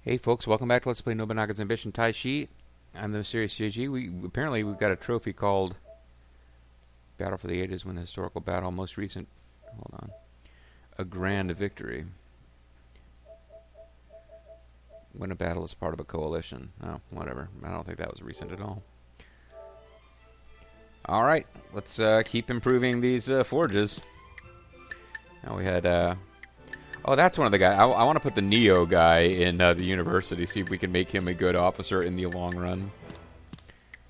Hey folks, welcome back to Let's Play Nobunaga's Ambition Taishi. I'm the Mysterious JG. We've got a trophy called Battle for the Ages, win a historical battle, most recent, hold on, a grand victory. Win a battle as part of a coalition. Oh, whatever. I don't think that was recent at all. Alright, let's keep improving these forges. Now we had, oh, that's one of the guys. I want to put the Neo guy in the university, see if we can make him a good officer in the long run.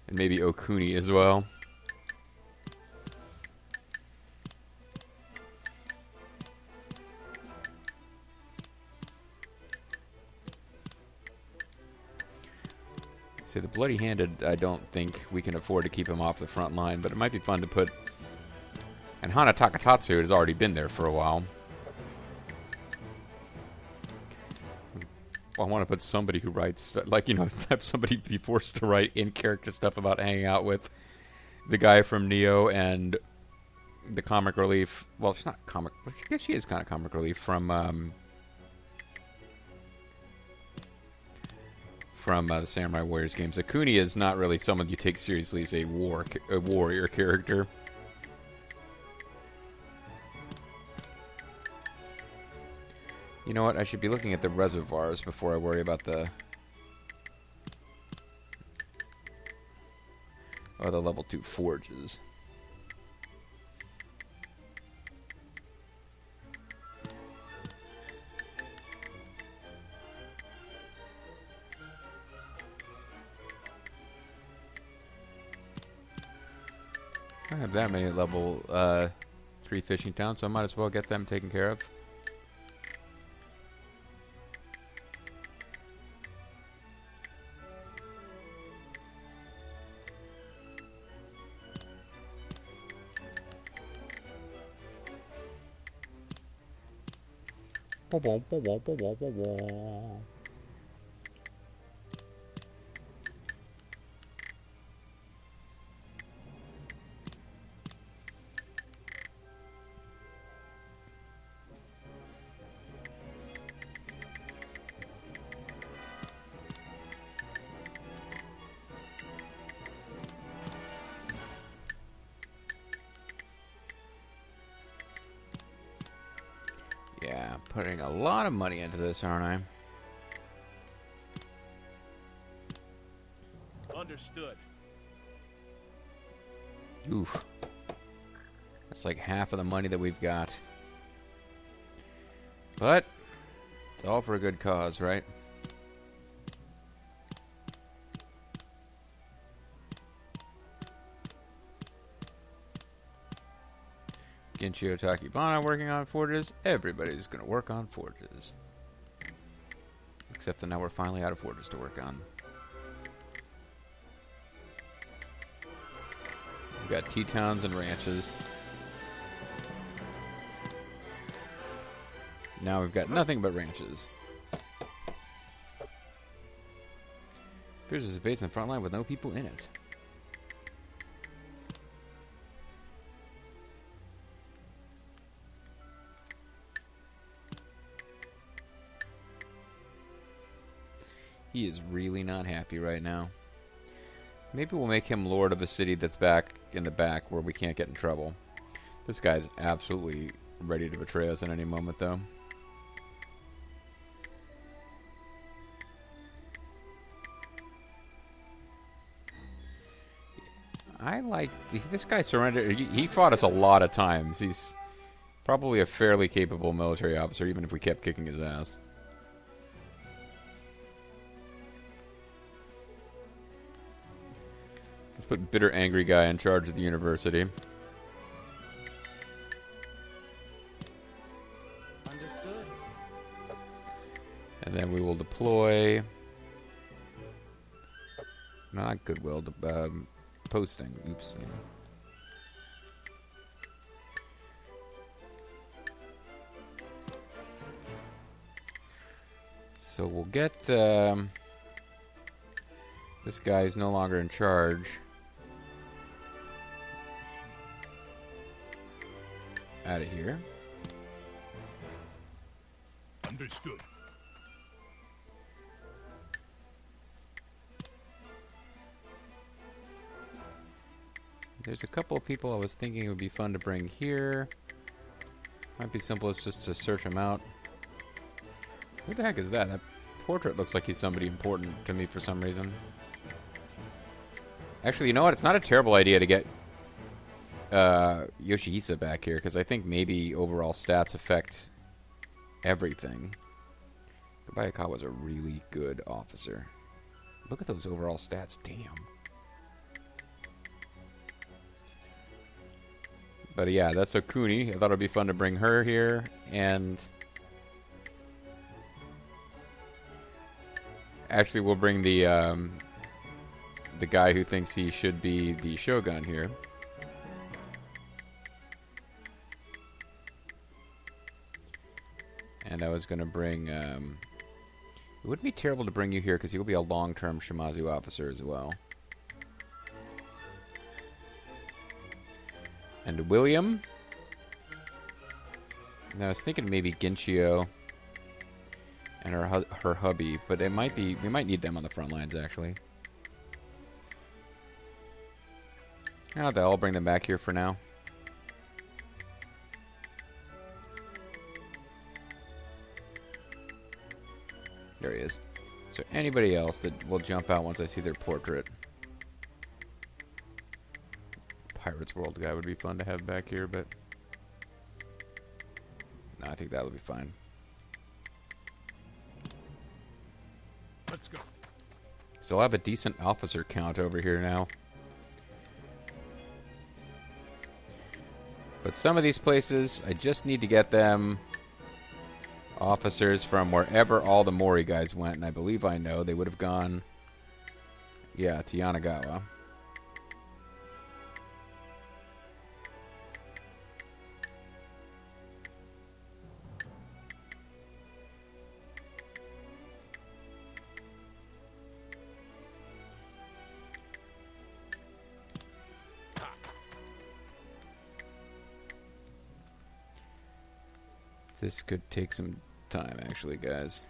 And maybe Okuni as well. See, the Bloody-Handed, I don't think we can afford to keep him off the front line, but it might be fun to put... And Hana Takatatsu has already been there for a while. I want to put somebody who writes, like, you know, have somebody be forced to write in-character stuff about hanging out with the guy from Neo and the comic relief. Well, she's not comic. I guess she is kind of comic relief from the Samurai Warriors games. Akuni is not really someone you take seriously as a warrior character. You know what? I should be looking at the reservoirs before I worry about the... Oh, the level 2 forges. I don't have that many at level 3 fishing towns, so I might as well get them taken care of. Yeah, putting a lot of money into this, aren't I? Understood. Oof. That's like half of the money that we've got. But it's all for a good cause, right? Genshio Takibana working on forges. Everybody's going to work on forges. Except that now we're finally out of forges to work on. We've got T-towns and ranches. Now we've got nothing but ranches. Appears there's a base in the front line with no people in it. He is really not happy right now. Maybe we'll make him lord of a city that's back in the back where we can't get in trouble. This guy's absolutely ready to betray us at any moment, though. I like... This guy surrendered... He fought us a lot of times. He's probably a fairly capable military officer, even if we kept kicking his ass. Let's put bitter, angry guy in charge of the university. Understood. And then we will deploy... Not goodwill, posting. Oops. Yeah. So we'll get... this guy is no longer in charge. Out of here. Understood. There's a couple of people I was thinking it would be fun to bring here. Might be simplest just to search them out. Who the heck is that? That portrait looks like he's somebody important to me for some reason. Actually, you know what? It's not a terrible idea to get Yoshihisa back here, because I think maybe overall stats affect everything. Kobayakawa was a really good officer. Look at those overall stats. Damn. But yeah, that's Okuni. I thought it'd be fun to bring her here. And actually, we'll bring the guy who thinks he should be the Shogun here. And I was going to bring... it wouldn't be terrible to bring you here, because you'll be a long-term Shimazu officer as well. And William. And I was thinking maybe Ginchio and her hubby, but it might be... we might need them on the front lines, actually. I'll bring them back here for now. There he is. So anybody else that will jump out once I see their portrait. Pirates World guy would be fun to have back here, but no, I think that'll be fine. Let's go. So I'll have a decent officer count over here now. But some of these places, I just need to get them officers from wherever all the Mōri guys went, and I believe I know they would have gone, yeah, to Yanagawa. This could take some time, actually, guys.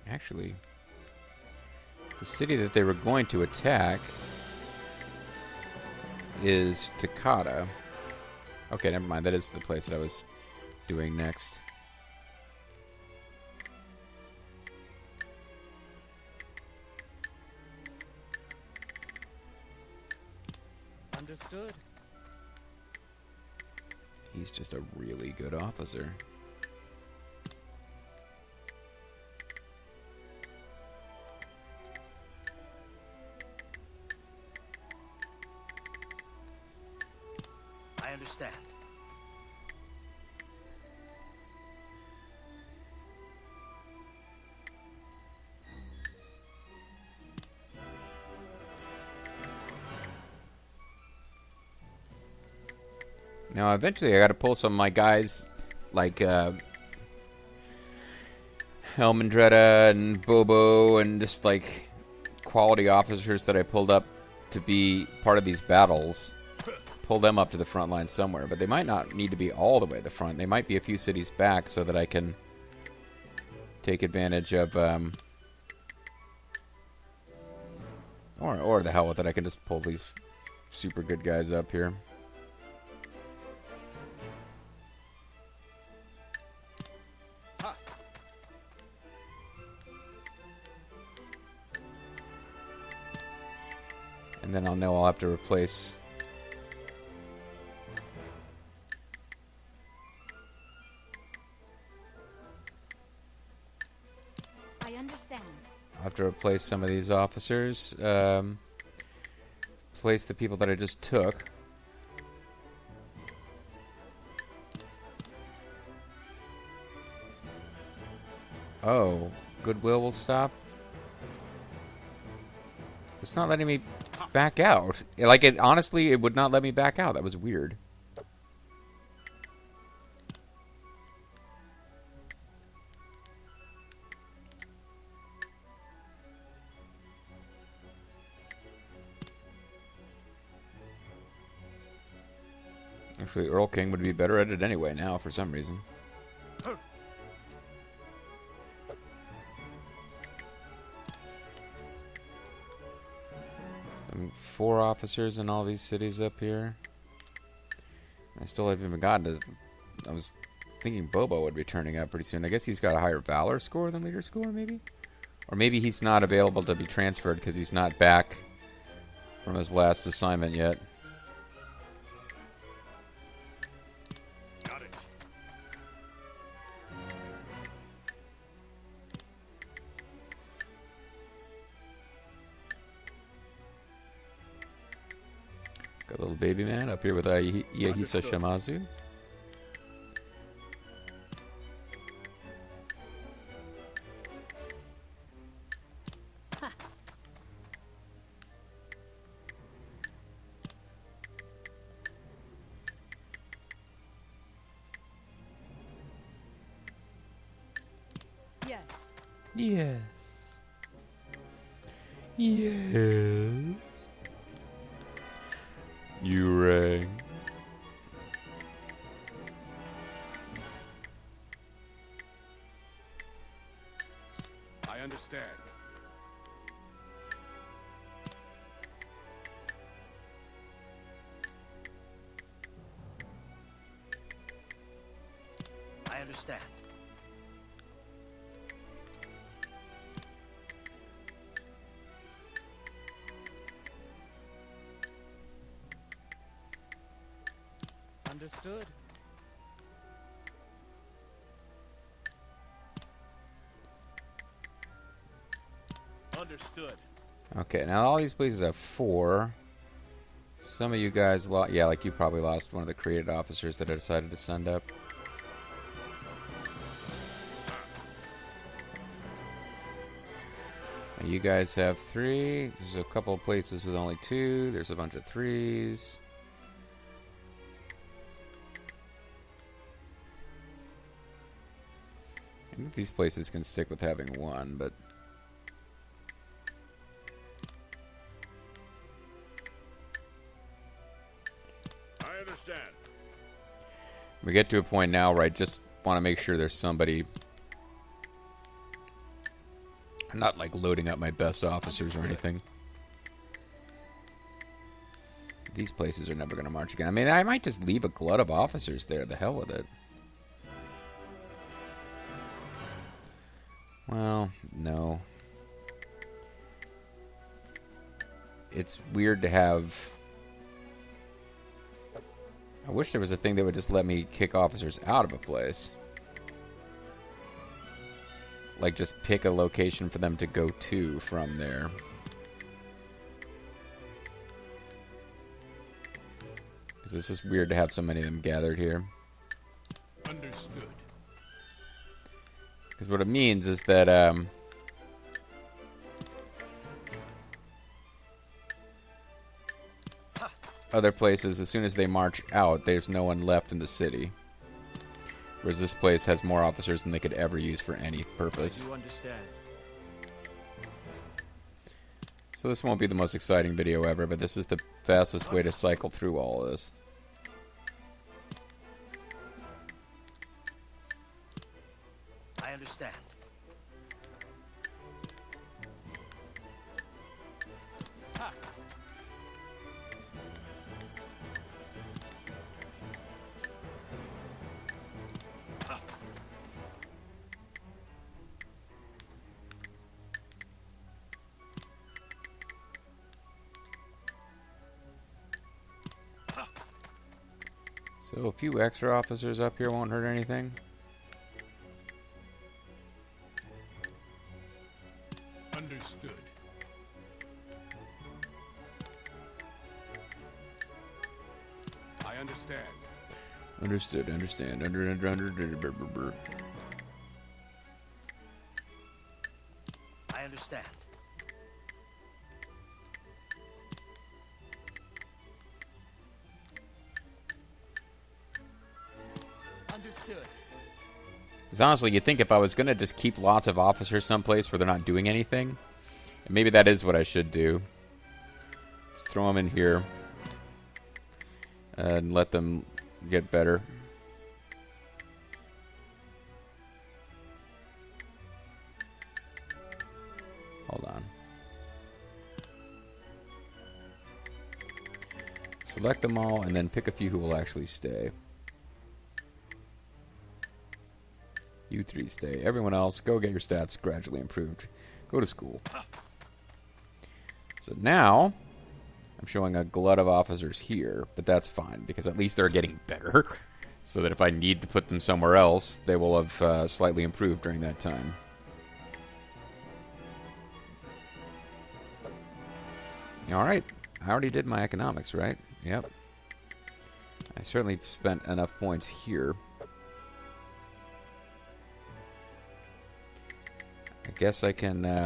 Actually, the city that they were going to attack is Takata. Okay, never mind. That is the place that I was doing next. Understood. He's just a really good officer. I understand. Now, eventually, I got to pull some of my guys, like Helmandretta and Bobo, and just like quality officers that I pulled up to be part of these battles. Pull them up to the front line somewhere, but they might not need to be all the way to the front. They might be a few cities back, so that I can take advantage of, or the hell with it. I can just pull these super good guys up here. And then I'll know I'll have to replace... I understand. I'll have to replace some of these officers. Replace the people that I just took. Oh, Goodwill will stop? It's not letting me back out. Like, it honestly, it would not let me back out. That was weird. Actually, Earl King would be better at it anyway now, for some reason. I mean, 4 officers in all these cities up here. I still haven't even gotten to... I was thinking Bobo would be turning up pretty soon. I guess he's got a higher Valor score than Leader score, maybe? Or maybe he's not available to be transferred because he's not back from his last assignment yet. Got it. Got a little baby man up here with Iahisa Shamazu. Yes. Yes. Yes. You rang. I understand. I understand. Understood. Understood. Okay, now all these places have 4. Some of you guys lost... Yeah, like you probably lost one of the created officers that I decided to send up. Now you guys have 3. There's a couple of places with only 2. There's a bunch of 3s. I think these places can stick with having 1, but... I understand. We get to a point now where I just want to make sure there's somebody... I'm not, like, loading up my best officers or anything. These places are never going to march again. I mean, I might just leave a glut of officers there. The hell with it. Well, no. It's weird to have... I wish there was a thing that would just let me kick officers out of a place. Like, just pick a location for them to go to from there. Because it's just weird to have so many of them gathered here. Understood. Because what it means is that, other places, as soon as they march out, there's no one left in the city. Whereas this place has more officers than they could ever use for any purpose. You understand. So this won't be the most exciting video ever, but this is the fastest way to cycle through all of this. I understand. Ha. Ha. So a few extra officers up here won't hurt anything. Understood. I understand. Understood, understand. Under. I understand. Understood. Because honestly, you'd think if I was going to just keep lots of officers someplace where they're not doing anything, and maybe that is what I should do. Just throw them in here and let them get better. Hold on. Select them all and then pick a few who will actually stay. You three stay. Everyone else, go get your stats gradually improved. Go to school. So now, I'm showing a glut of officers here, but that's fine, because at least they're getting better. So that if I need to put them somewhere else, they will have slightly improved during that time. Alright, I already did my economics, right? Yep. I certainly spent enough points here. I guess I can... I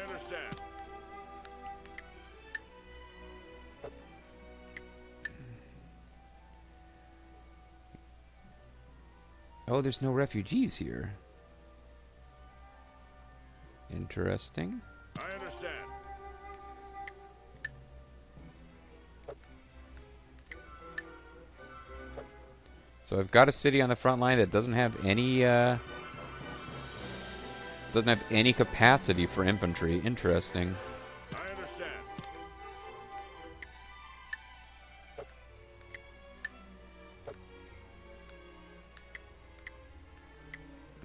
understand. Oh, there's no refugees here. Interesting. I understand. So I've got a city on the front line that doesn't have any capacity for infantry. Interesting. I understand.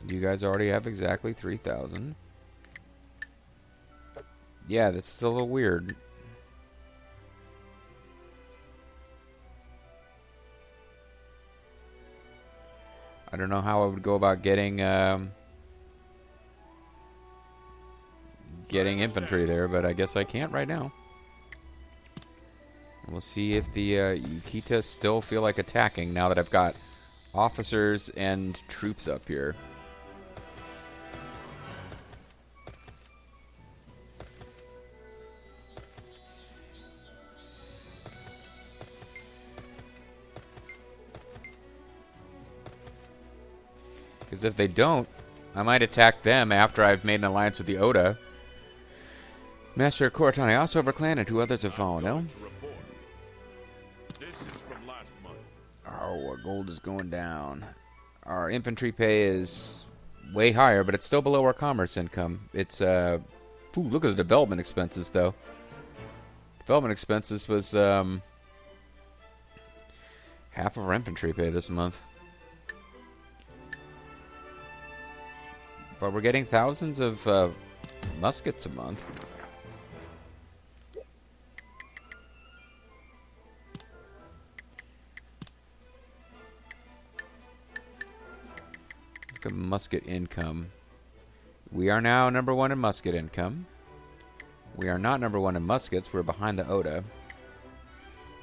You guys already have exactly 3,000. Yeah, this is a little weird. I don't know how I would go about getting infantry there, but I guess I can't right now. And we'll see if the Yukitas still feel like attacking now that I've got officers and troops up here. Because if they don't, I might attack them after I've made an alliance with the Oda. Master Koratani, I also have a clan and 2 others have fallen, no? To report. This is from last month. Oh, our gold is going down. Our infantry pay is way higher, but it's still below our commerce income. It's, ooh, look at the development expenses, though. Development expenses was, half of our infantry pay this month. But we're getting thousands of muskets a month. Look at musket income. We are now number 1 in musket income. We are not number 1 in muskets. We're behind the Oda.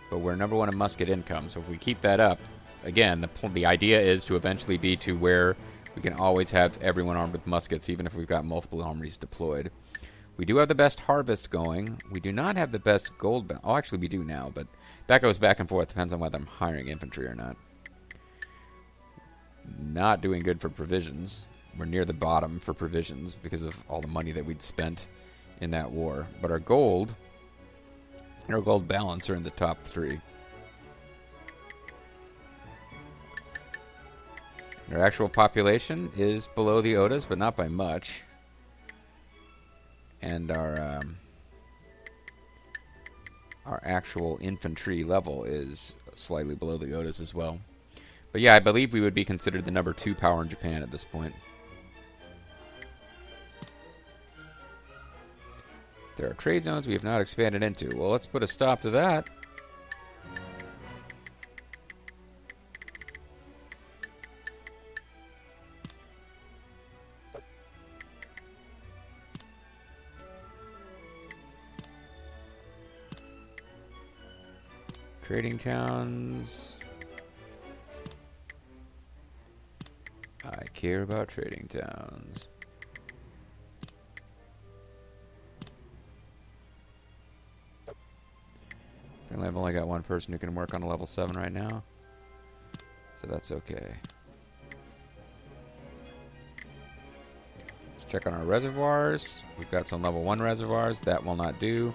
But we're number 1 in musket income. So if we keep that up, again, the idea is to eventually be to where we can always have everyone armed with muskets, even if we've got multiple armies deployed. We do have the best harvest going. We do not have the best gold... Oh, actually, we do now, but that goes back and forth. Depends on whether I'm hiring infantry or not. Not doing good for provisions. We're near the bottom for provisions because of all the money that we'd spent in that war. But our gold and our gold balance are in the top 3. Our actual population is below the Oda's, but not by much. And our actual infantry level is slightly below the Oda's as well. But yeah, I believe we would be considered the number 2 power in Japan at this point. There are trade zones we have not expanded into. Well, let's put a stop to that. Trading towns. I care about trading towns. Apparently I've only got 1 person who can work on a level 7 right now. So that's okay. Let's check on our reservoirs. We've got some level 1 reservoirs. That will not do.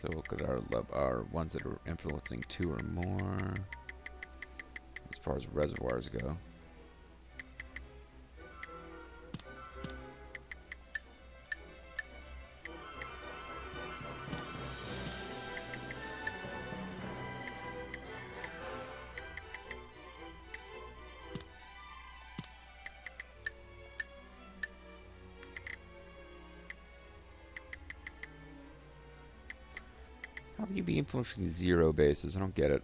So look at our ones that are influencing 2 or more as far as reservoirs go. How can you be influencing 0 bases? I don't get it.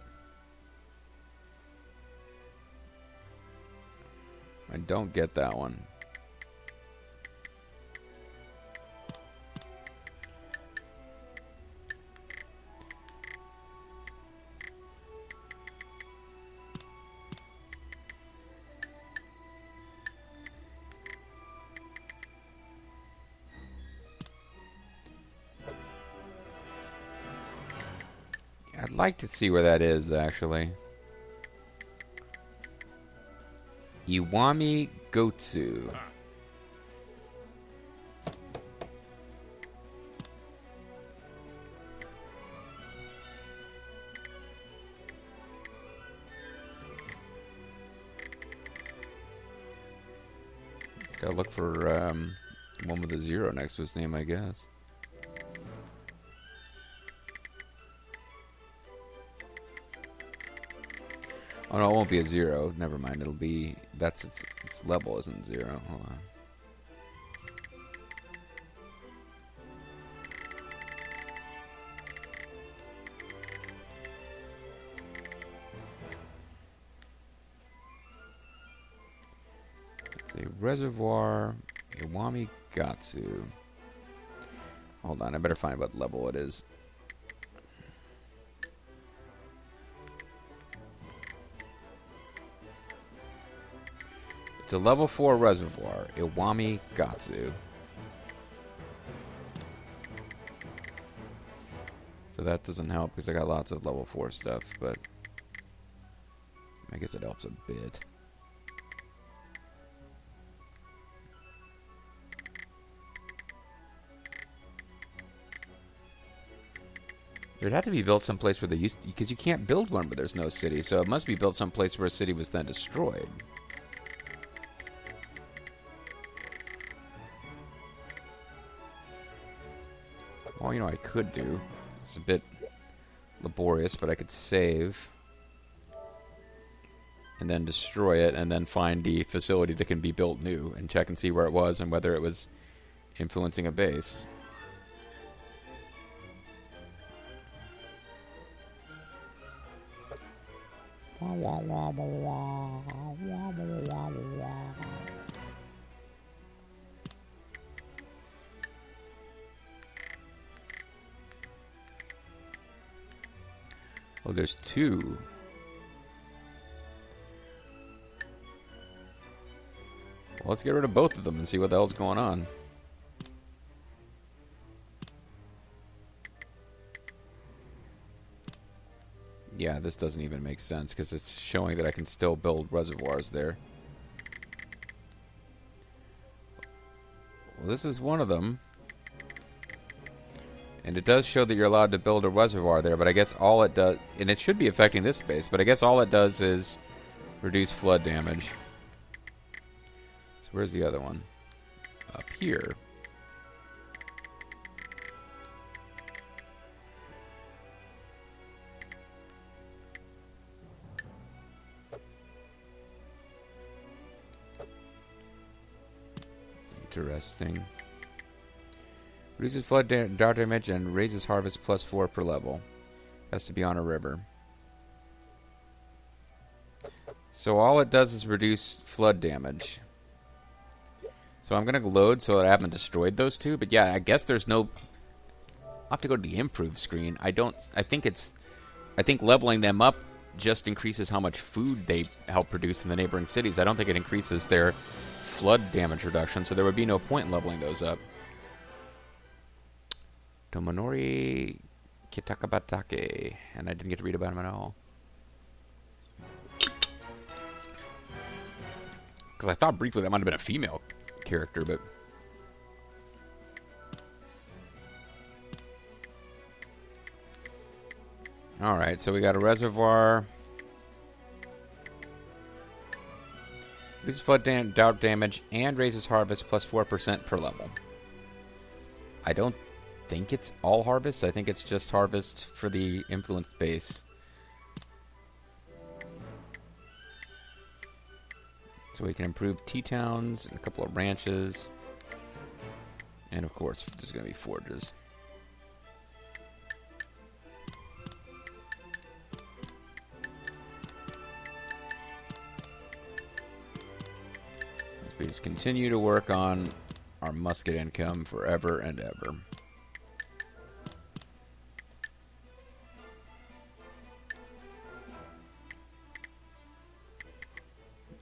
I don't get that one. I'd like to see where that is, actually. Iwami Gotsu. Just gotta look for one with a 0 next to his name, I guess. Oh no, it won't be a 0. Never mind. It'll be its level isn't 0. Hold on. It's a reservoir, Iwami Gatsu. Hold on, I better find what level it is. It's a level 4 reservoir, Iwami Gatsu. So that doesn't help because I got lots of level 4 stuff, but I guess it helps a bit. There'd have to be built someplace where they used to, because you can't build one where there's no city, so it must be built someplace where a city was then destroyed. Well, you know, I could do. It's a bit laborious, but I could save and then destroy it and then find the facility that can be built new and check and see where it was and whether it was influencing a base. Oh, there's 2. Well, let's get rid of both of them and see what the hell's going on. Yeah, this doesn't even make sense because it's showing that I can still build reservoirs there. Well, this is one of them. And it does show that you're allowed to build a reservoir there, but I guess all it does... And it should be affecting this base, but I guess all it does is reduce flood damage. So where's the other one? Up here. Interesting. Reduces flood damage and raises harvest +4 per level. Has to be on a river. So all it does is reduce flood damage. So I'm going to load so that I haven't destroyed those two. But yeah, I guess there's no... I'll have to go to the improve screen. I think leveling them up just increases how much food they help produce in the neighboring cities. I don't think it increases their flood damage reduction, so there would be no point in leveling those up. Tomonori Kitakabatake. And I didn't get to read about him at all. Because I thought briefly that might have been a female character, but... Alright, so we got a reservoir. Reduces flood drought damage and raises harvest plus 4% per level. I don't think it's all harvest. I think it's just harvest for the influence base. So we can improve T-towns and a couple of ranches. And of course, there's going to be forges. We just continue to work on our musket income forever and ever.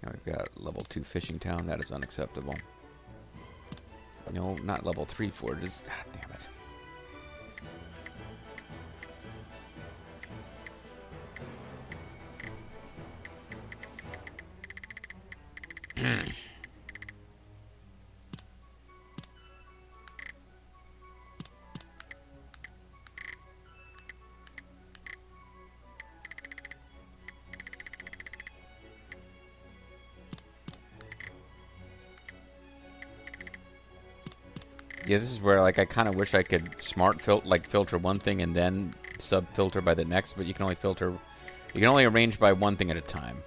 Now we've got level 2 fishing town. That is unacceptable. No, not level 3 forges. God damn it. Yeah, this is where like I kind of wish I could filter one thing and then sub-filter by the next, but you can only arrange by one thing at a time.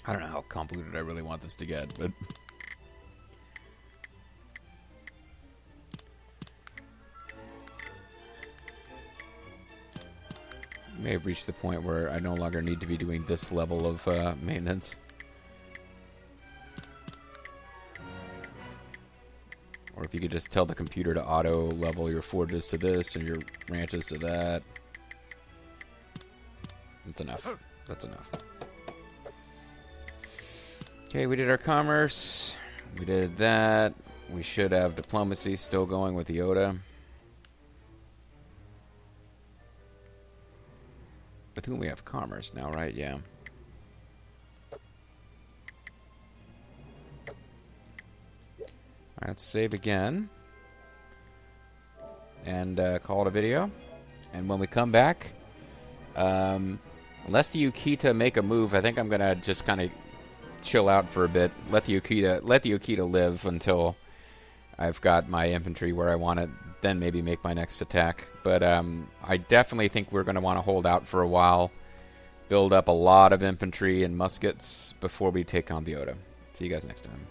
I don't know how convoluted I really want this to get, but may have reached the point where I no longer need to be doing this level of maintenance. Or if you could just tell the computer to auto level your forges to this and your ranches to that. That's enough. That's enough. Okay, we did our commerce. We did that. We should have diplomacy still going with the Oda. With whom we have commerce now, right? Yeah. Alright, let's save again. And call it a video. And when we come back, unless the Yukita make a move, I think I'm going to just kind of chill out for a bit. Let the Yukita live until I've got my infantry where I want it. Then maybe make my next attack. But I definitely think we're going to want to hold out for a while. Build up a lot of infantry and muskets before we take on the Oda. See you guys next time.